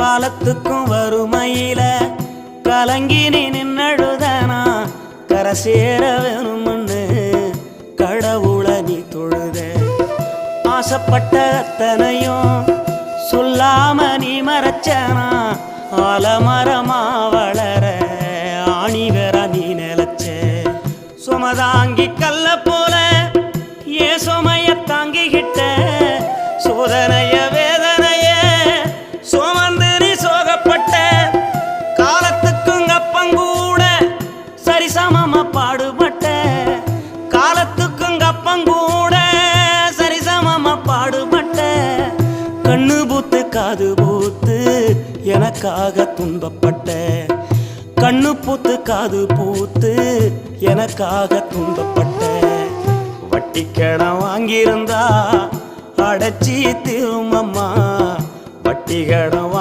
காலத்துக்கும் வறுமையில கலங்கி நீ நின்னழுதனா கரை சேர வேணும்னு கடவுளை நீ தொழுத ஆசைப்பட்ட அத்தனையும் சொல்லாம நீ மறைச்சனா ஆலமரமா வளர ஆணி வேற நீ நிலச்ச சுமதாங்கி கல்ல போல ஏ சுமைய தாங்கிக்கிட்ட சோதனைய வேதனைய சுமந்து நீ சோகப்பட்ட காலத்துக்கும் அப்பங்கூட சரிசமமா பாடுபட்ட காலத்துக்கும் அப்பங்கூட சரிசமமா பாடுபட்ட கண்ணு பூத்து காது பூத்து எனக்காக துன்பப்பட்ட கண்ணு பூத்து காது பூத்து எனக்காக துன்பப்பட்ட வட்டி கடன் வாங்கியிருந்தா அடைச்சி திரும்பம்மா வட்டி கடன் வாங்கி